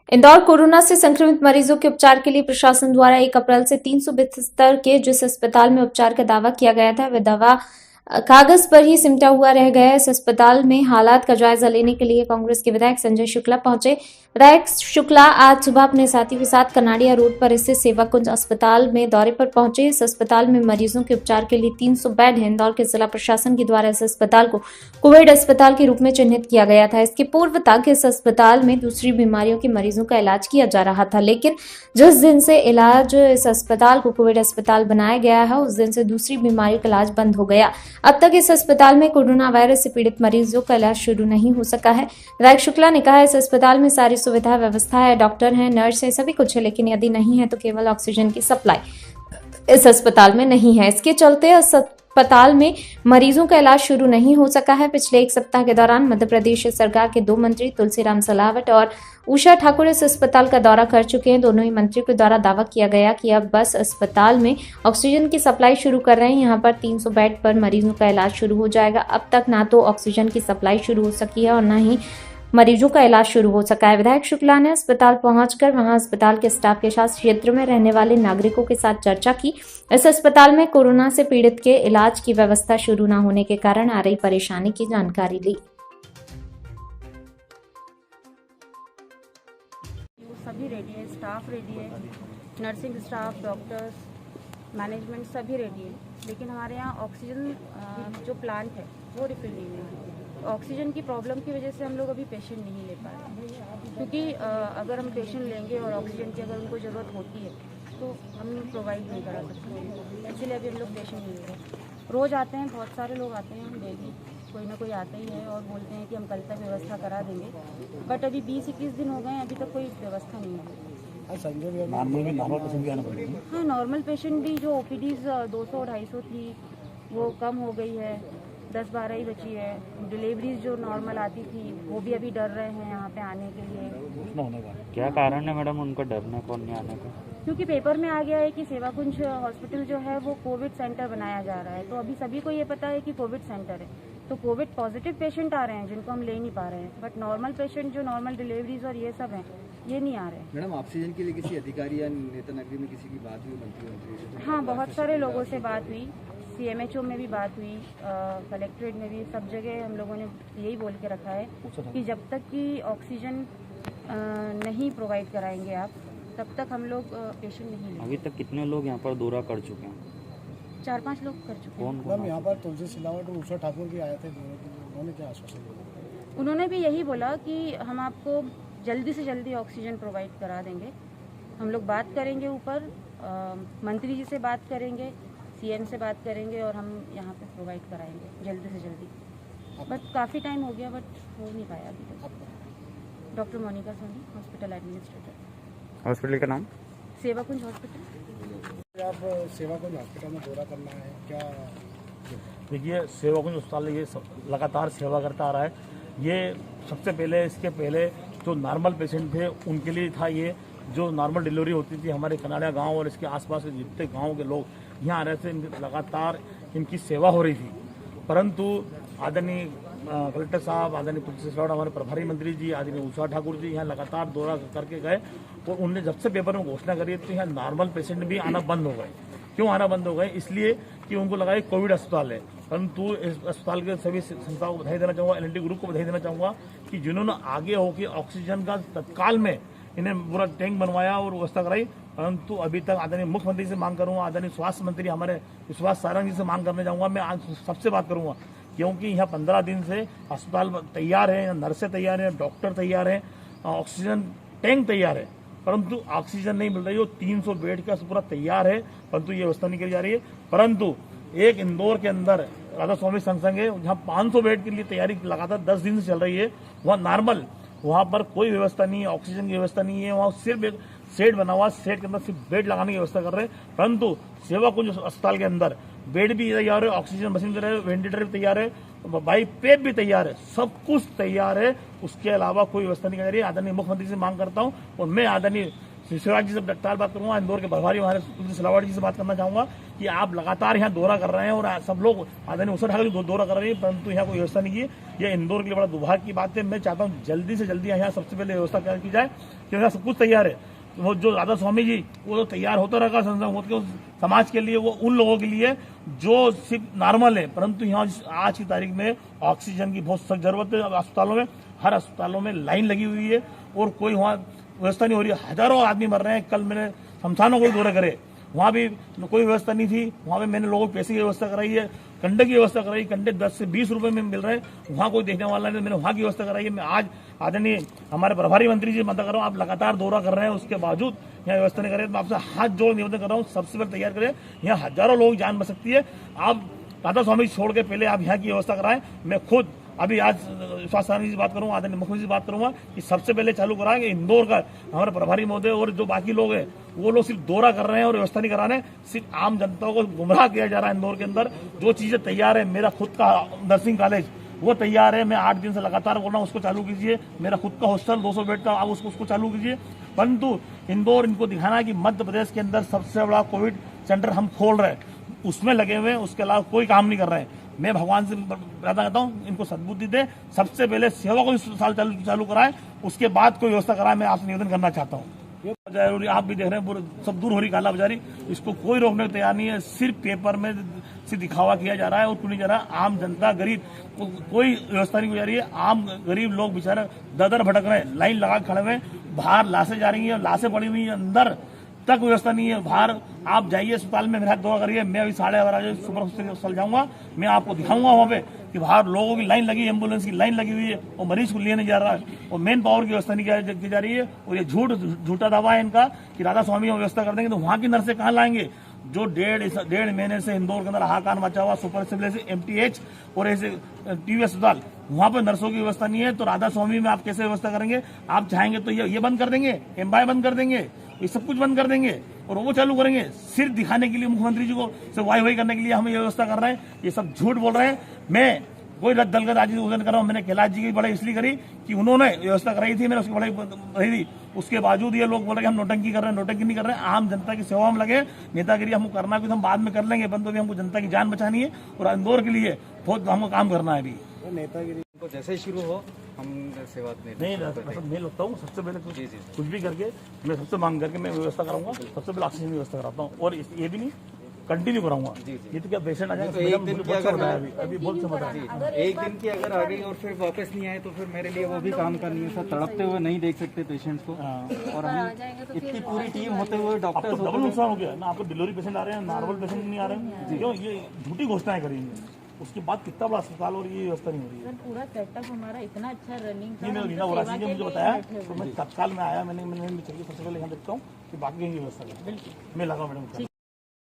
Indore corona से संक्रमित मरीजों के उपचार के लिए प्रशासन द्वारा 1 अप्रैल से 300 बिस्तर के जिस अस्पताल में उपचार का दावा किया गया था वह दावा कागज पर ही सिमटा हुआ रह गया है। इस अस्पताल में हालात का जायजा लेने के लिए कांग्रेस के विधायक संजय शुक्ला पहुंचे। विधायक शुक्ला आज सुबह अपने साथियों के साथ कनाड़िया रोड पर स्थित सेवा कुंज अस्पताल में दौरे पर पहुंचे। इस अस्पताल में मरीजों के उपचार के लिए 300 बेड है। इंदौर के जिला प्रशासन के द्वारा इस अस्पताल को कोविड अस्पताल के रूप में चिन्हित किया गया था। इसके पूर्व तक इस अस्पताल में दूसरी बीमारियों के मरीजों का इलाज किया जा रहा था, लेकिन जिस दिन से इलाज इस अस्पताल को कोविड अस्पताल बनाया गया है उस दिन से दूसरी बीमारियों का इलाज बंद हो गया। अब तक इस अस्पताल में कोरोना वायरस से पीड़ित मरीजों का इलाज शुरू नहीं हो सका है। विधायक शुक्ला ने कहा इस अस्पताल में सारी सुविधा व्यवस्था है, डॉक्टर हैं, नर्स है, सभी कुछ है, लेकिन यदि नहीं है तो केवल ऑक्सीजन की सप्लाई इस अस्पताल में नहीं है। इसके चलते अस्पताल में मरीजों का इलाज शुरू नहीं हो सका है। पिछले 1 सप्ताह के दौरान मध्य प्रदेश सरकार के 2 मंत्री तुलसीराम सिलावट और उषा ठाकुर इस अस्पताल का दौरा कर चुके हैं। दोनों ही मंत्रियों के द्वारा दावा किया गया कि अब बस अस्पताल में ऑक्सीजन की सप्लाई शुरू कर रहे हैं। यहाँ पर 300 बेड पर मरीजों का इलाज शुरू हो जाएगा। अब तक ना तो ऑक्सीजन की सप्लाई शुरू हो सकी है और न ही मरीजों का इलाज शुरू हो सका है। विधायक शुक्ला ने अस्पताल पहुंचकर वहां अस्पताल के स्टाफ के साथ क्षेत्र में रहने वाले नागरिकों के साथ चर्चा की। इस अस्पताल में कोरोना से पीड़ित के इलाज की व्यवस्था शुरू न होने के कारण आ रही परेशानी की जानकारी ली। सभी रेडी है, स्टाफ रेडी है, नर्सिंग स्टाफ, डॉक्टर्स, मैनेजमेंट सभी रेडी है, लेकिन हमारे यहाँ ऑक्सीजन जो प्लांट है वो रिफिल नहीं है। ऑक्सीजन की प्रॉब्लम की वजह से हम लोग अभी पेशेंट नहीं ले पा रहे हैं, क्योंकि अगर हम पेशेंट लेंगे और ऑक्सीजन की अगर उनको ज़रूरत होती है तो हम प्रोवाइड नहीं करा सकते, इसलिए अभी हम लोग पेशेंट नहीं ले रहे। रोज़ आते हैं, बहुत सारे लोग आते हैं, डेली कोई ना कोई आता ही है और बोलते हैं कि हम कल तक व्यवस्था करा देंगे, बट अभी 20-21 दिन हो गए हैं, अभी तक कोई व्यवस्था नहीं है। हाँ, नॉर्मल पेशेंट भी जो ओपीडीज 200-250 थी वो कम हो गई है, 10-12 ही बची है। डिलीवरीज जो नॉर्मल आती थी वो भी अभी डर रहे हैं यहाँ पे आने के लिए। क्या कारण है मैडम उनका डरने को नहीं आने का? क्योंकि पेपर में आ गया है कि सेवा कुंज हॉस्पिटल जो है वो कोविड सेंटर बनाया जा रहा है, तो अभी सभी को ये पता है कि कोविड सेंटर है, तो कोविड पॉजिटिव पेशेंट आ रहे हैं जिनको हम ले नहीं पा रहे हैं, बट नॉर्मल पेशेंट जो नॉर्मल डिलीवरीज और ये सब हैं ये नहीं आ रहे हैं। मैडम, ऑक्सीजन के लिए किसी अधिकारी या नेता नगरी में किसी की बात हुई मंत्री? हाँ, बहुत सारे लोगों से बात हुई, CMHO में भी बात हुई, कलेक्ट्रेट में भी, सब जगह हम लोगों ने यही बोल के रखा है कि जब तक कि ऑक्सीजन नहीं प्रोवाइड कराएंगे आप तब तक हम लोग पेशेंट नहीं लेंगे। अभी तक कितने लोग यहाँ पर दौरा कर चुके हैं? 4-5 लोग कर चुके हैं। कौन? यहाँ पर तुलसी सिलावट और उषा ठाकुर भी आए थे, उन्होंने क्या आश्वासन दिया? उन्होंने भी यही बोला कि हम आपको जल्दी से जल्दी ऑक्सीजन प्रोवाइड करा देंगे। हम लोग बात करेंगे ऊपर, मंत्री जी से बात करेंगे, CM से बात करेंगे और हम यहाँ पे प्रोवाइड कराएंगे जल्दी से जल्दी। बट काफ़ी टाइम हो गया बट हो नहीं पाया अभी तक। Doctor Monika Soni, hospital administrator. Hospital का नाम? सेवा कुंज हॉस्पिटल। आप सेवा कुंज हॉस्पिटल में दौरा करना है क्या? देखिए, सेवा कुंज अस्पताल ये लगातार सेवा करता आ रहा है। ये सबसे पहले, इसके पहले जो नॉर्मल पेशेंट थे उनके लिए था, ये जो नॉर्मल डिलीवरी होती थी हमारे कनाड़िया गांव और इसके आसपास के जितने गांव के लोग यहाँ आ रहे थे, लगातार इनकी सेवा हो रही थी। परंतु आदरणीय कलेक्टर साहब, आदरणीय तुलसी सिलावट, हमारे प्रभारी मंत्री जी, आदरणीय उषा ठाकुर जी यहाँ लगातार दौरा करके गए और उन्होंने जब से पेपर में घोषणा करी तो यहाँ नॉर्मल पेशेंट भी आना बंद हो गए। क्यों आना बंद हो गए? इसलिए कि उनको लगा कि कोविड अस्पताल है। परंतु इस अस्पताल के सभी संस्थाओं को बधाई देना चाहूँगा, LNT ग्रुप को बधाई देना चाहूँगा कि जिन्होंने आगे होकर ऑक्सीजन का तत्काल में इन्हें पूरा टैंक बनवाया और व्यवस्था कराई। परंतु अभी तक आदरणीय मुख्यमंत्री से मांग करूंगा, आदरणीय स्वास्थ्य मंत्री हमारे विश्वास सारंग जी से मांग करने जाऊंगा। मैं आज सबसे बात करूंगा क्योंकि यहाँ 15 दिन से अस्पताल तैयार है, नर्सें तैयार हैं, डॉक्टर तैयार हैं, ऑक्सीजन टैंक तैयार है, परंतु ऑक्सीजन नहीं मिल रही है। 300 बेड का पूरा तैयार है, परंतु ये व्यवस्था नहीं करी जा रही है। परंतु एक इंदौर के अंदर राधा स्वामी संघ है, जहाँ 500 बेड के लिए तैयारी लगातार 10 दिन से चल रही है। वहाँ नॉर्मल, वहाँ पर कोई व्यवस्था नहीं है, ऑक्सीजन की व्यवस्था नहीं है। वहाँ सिर्फ एक सेट बना हुआ, सेट के अंदर सिर्फ बेड लगाने की व्यवस्था कर रहे हैं। परंतु सेवा कुंज अस्पताल के अंदर बेड भी तैयार है, ऑक्सीजन मशीन तैयार है, वेंटिलेटर भी तैयार है, बाई पेप भी तैयार है, सब कुछ तैयार है। उसके अलावा कोई व्यवस्था नहीं कर रही है। आदरणीय मुख्यमंत्री से मांग करता हूँ और मैं आदरणीय शिवराज जी से तत्काल बात करूंगा, इंदौर के प्रभारी हमारे सिलावट जी से बात करना चाहूंगा कि आप लगातार यहाँ दौरा कर रहे हैं और सब लोग आदरणीय उषा ठाकुर जी दौरा कर रहे हैं, परंतु यहाँ कोई व्यवस्था नहीं की। ये इंदौर के लिए बड़ा दुर्भाग्य की बात है। मैं चाहता हूँ जल्दी से जल्दी यहाँ सबसे पहले व्यवस्था की जाए, क्योंकि यहाँ सब कुछ तैयार है। वो जो राधा स्वामी जी वो तो तैयार होता रहा समाज के लिए, वो उन लोगों के लिए जो सिर्फ नॉर्मल है, परंतु यहाँ आज की तारीख में ऑक्सीजन की बहुत सख्त जरूरत है। अस्पतालों में, हर अस्पतालों में लाइन लगी हुई है और कोई वहाँ व्यवस्था नहीं हो रही है। हजारों आदमी मर रहे हैं। कल मैंने शमशानों को दौरा करे, वहाँ भी कोई व्यवस्था नहीं थी। वहाँ पे मैंने लोगों को पैसे की व्यवस्था कराई है, कंडे की व्यवस्था कराई, कंडे 10 से 20 रुपए में मिल रहे हैं, वहाँ कोई देखने वाला नहीं। मैंने वहाँ की व्यवस्था कराई है। मैं आज आदरणीय हमारे प्रभारी मंत्री जी मदद कर रहा हूँ, आप लगातार दौरा कर रहे हैं, उसके बावजूद यहाँ व्यवस्था नहीं कर रहे। मैं आपसे हाथ जोड़ निवेदन कर रहा हूँ, सबसे पहले तैयार करें। यहाँ हजारों लोग जान बच सकती है। आप राधा स्वामी छोड़ के पहले आप यहाँ की व्यवस्था कराएं। मैं खुद अभी आज स्वास्थ्य जी से बात करूंगा, आदरणीय मुख्यमंत्री से बात करूंगा कि सबसे पहले चालू कराएंगे। इंदौर का हमारे प्रभारी महोदय और जो बाकी लोग हैं वो लोग सिर्फ दौरा कर रहे हैं और व्यवस्था नहीं करा रहे हैं। सिर्फ आम जनता को गुमराह किया जा रहा है। इंदौर के अंदर जो चीजें तैयार है, मेरा खुद का नर्सिंग कॉलेज वो तैयार है, मैं 8 दिन से लगातार बोल रहा हूँ उसको चालू कीजिए। मेरा खुद का हॉस्टल 200 बेड का, आप उसको चालू कीजिए। परंतु इंदौर इनको दिखाना है कि मध्य प्रदेश के अंदर सबसे बड़ा कोविड सेंटर हम खोल रहे हैं, उसमें लगे हुए हैं, उसके अलावा कोई काम नहीं कर रहे हैं। मैं भगवान से प्रार्थना करता हूँ इनको सद्बुद्धि दे, सबसे पहले सेवा को इस साल चालू कराएं, उसके बाद कोई व्यवस्था कराएं। मैं आपसे निवेदन करना चाहता हूँ। जरूरी आप भी देख रहे हैं पूरे सब दूर हो रही काला बाजारी, इसको कोई रोकने को तैयार नहीं है। सिर्फ पेपर में सिर्फ दिखावा किया जा रहा है और क्यों नहीं जा रहा है। आम जनता गरीब कोई व्यवस्था नहीं हो जा रही है। आम गरीब लोग बेचारे दर भटक रहे हैं, लाइन लगा खड़े हुए, बाहर लाशें जा रही हैं, लाशें पड़ी हुई है, अंदर तक व्यवस्था नहीं है। बाहर आप जाइए अस्पताल में, मेरे हाथ दौरा करिए। मैं अभी 11:30 सुपर हॉस्पिटल जाऊंगा, मैं आपको दिखाऊंगा वहाँ पे कि बाहर लोगों की लाइन लगी, एम्बुलेंस की लाइन लगी हुई है और मरीज को लिए नहीं जा रहा है और मेन पावर की व्यवस्था नहीं की जा रही है। और ये झूठा दावा है इनका कि राधा स्वामी व्यवस्था कर देंगे, तो वहाँ की नर्सें कहाँ लाएंगे जो डेढ़ महीने से इंदौर के अंदर हाहाकार मचा हुआ। सुपर सिविल से MTH और ऐसे टीवी अस्पताल, वहाँ पर नर्सों की व्यवस्था नहीं है, तो राधा स्वामी में आप कैसे व्यवस्था करेंगे? आप चाहेंगे तो ये बंद कर देंगे, MBI बंद कर देंगे, ये सब कुछ बंद कर देंगे और वो चालू करेंगे सिर्फ दिखाने के लिए, मुख्यमंत्री जी को से वाई करने के लिए हम ये व्यवस्था कर रहे हैं। ये सब झूठ बोल रहे हैं। मैं कोई दलगत आज उदन कर रहा हूँ। मैंने कैलाश जी की बड़ाई इसलिए करी कि उन्होंने व्यवस्था कराई थी, मैंने उसकी बड़ाई रही थी। उसके बावजूद ये लोग बोल रहे हैं हम नोटंकी कर रहे हैं। नोटंकी नहीं कर रहे हैं, आम जनता की सेवा में लगे। नेतागिरी हमको करना है, हम बाद में कर लेंगे, परंतु अभी हमको जनता की जान बचानी है और इंदौर के लिए बहुत हमको काम करना है। अभी नेतागिरी तो जैसे ही शुरू हो हम सेवा नहीं मैं लगता हूँ सबसे पहले कुछ भी करके मैं सबसे मांग करके मैं व्यवस्था कराऊंगा। सबसे पहले ऑक्सीजन की व्यवस्था कराता हूँ और ये भी नहीं कंटिन्यू कराऊंगा। ये तो क्या पेशेंट आ जाएगा तो एक दिन की अगर अभी बहुत समझ है। एक दिन की अगर आ गई और फिर वापस नहीं आए तो फिर मेरे लिए वो भी काम करनी है सर। तड़पते हुए नहीं देख सकते पेशेंट्स को और हम इतनी पूरी टीम होते हुए डॉक्टर्स आपको डबल नुकसान हो गया ना। आपको डिलीवरी पेशेंट आ रहे हैं, नॉर्मल पेशेंट नहीं आ रहे हैं। क्यों? ये झूठी घोषणाएं करेंगे, उसके बाद कितना बड़ा अस्पताल और ये व्यवस्था नहीं हो रही है। पूरा सेटअप हमारा इतना अच्छा रनिंग था। मैं रीना वरासी ने मुझे बताया तो मैं तत्काल में आया। मैंने चाहिए सबसे पहले यहाँ देखता हूँ कि बाकी की व्यवस्था है। मैं लगा मैडम।